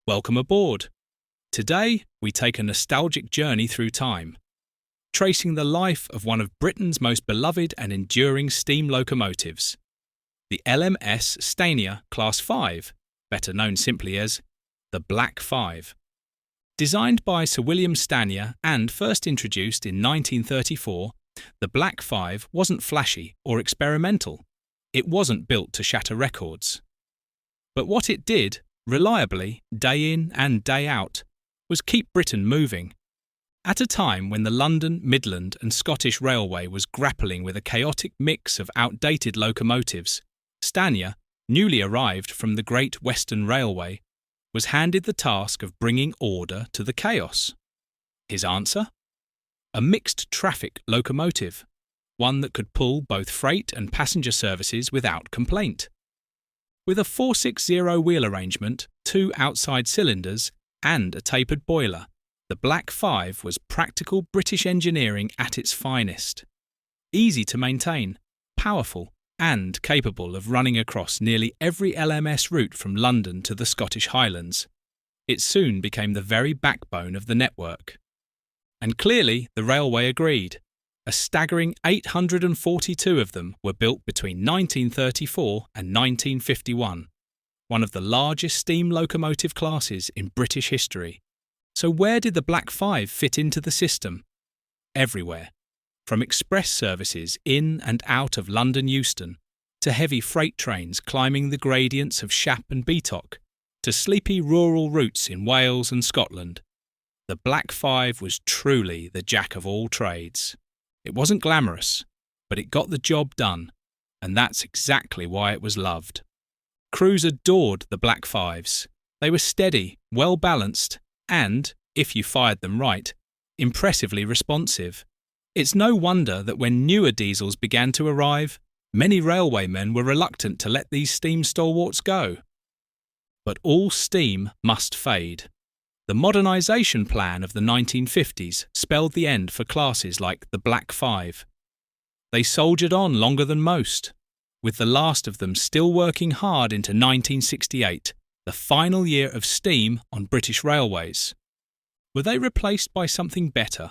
Welcome aboard. Today, we take a nostalgic journey through time, tracing the life of one of Britain's most beloved and enduring steam locomotives, the LMS Stanier Class 5, better known simply as the Black 5. Designed by Sir William Stanier and first introduced in 1934, the Black 5 wasn't flashy or experimental. It wasn't built to shatter records. But what it did, reliably, day in and day out, was keep Britain moving. At a time when the London, Midland and Scottish Railway was grappling with a chaotic mix of outdated locomotives, Stanier, newly arrived from the Great Western Railway, was handed the task of bringing order to the chaos. His answer? A mixed traffic locomotive, one that could pull both freight and passenger services without complaint. With a 460 wheel arrangement, 2 outside cylinders, and a tapered boiler, the Black 5 was practical British engineering at its finest. Easy to maintain, powerful, and capable of running across nearly every LMS route from London to the Scottish Highlands, it soon became the very backbone of the network. And clearly the railway agreed. A staggering 842 of them were built between 1934 and 1951, one of the largest steam locomotive classes in British history. So where did the Black 5 fit into the system? Everywhere. From express services in and out of London Euston, to heavy freight trains climbing the gradients of Shap and Beattock, to sleepy rural routes in Wales and Scotland, the Black 5 was truly the jack of all trades. It wasn't glamorous, but it got the job done, and that's exactly why it was loved. Crews adored the Black 5s. They were steady, well-balanced, and, if you fired them right, impressively responsive. It's no wonder that when newer diesels began to arrive, many railwaymen were reluctant to let these steam stalwarts go. But all steam must fade. The modernisation plan of the 1950s spelled the end for classes like the Black 5. They soldiered on longer than most, with the last of them still working hard into 1968, the final year of steam on British railways. Were they replaced by something better?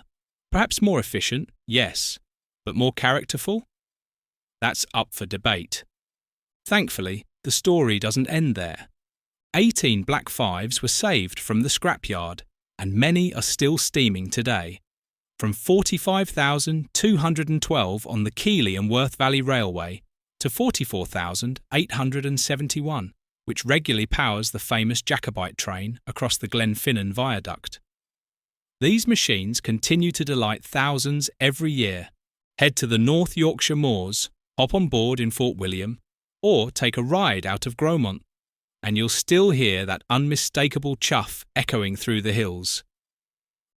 Perhaps more efficient, yes, but more characterful? That's up for debate. Thankfully, the story doesn't end there. 18 Black 5s were saved from the scrapyard, and many are still steaming today. From 45,212 on the Keighley and Worth Valley Railway to 44,871, which regularly powers the famous Jacobite train across the Glenfinnan Viaduct. These machines continue to delight thousands every year. Head to the North Yorkshire moors, hop on board in Fort William, or take a ride out of Gromont, and you'll still hear that unmistakable chuff echoing through the hills.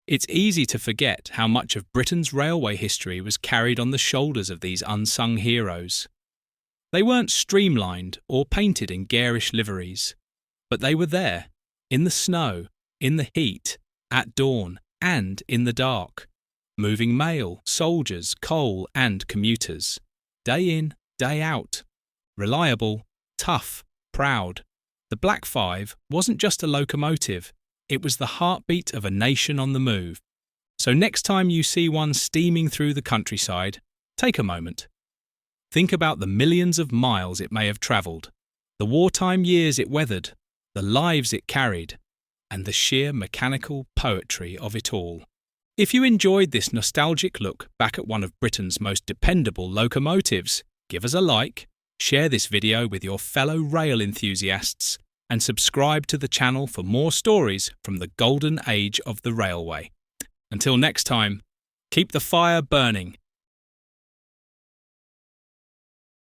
It's easy to forget how much of Britain's railway history was carried on the shoulders of these unsung heroes. They weren't streamlined or painted in garish liveries, but they were there, in the snow, in the heat, at dawn, and in the dark, moving mail, soldiers, coal, and commuters, day in, day out. Reliable, tough, proud. The Black 5 wasn't just a locomotive, it was the heartbeat of a nation on the move. So next time you see one steaming through the countryside, take a moment. Think about the millions of miles it may have travelled, the wartime years it weathered, the lives it carried, and the sheer mechanical poetry of it all. If you enjoyed this nostalgic look back at one of Britain's most dependable locomotives, give us a like, share this video with your fellow rail enthusiasts, and subscribe to the channel for more stories from the golden age of the railway. Until next time, keep the fire burning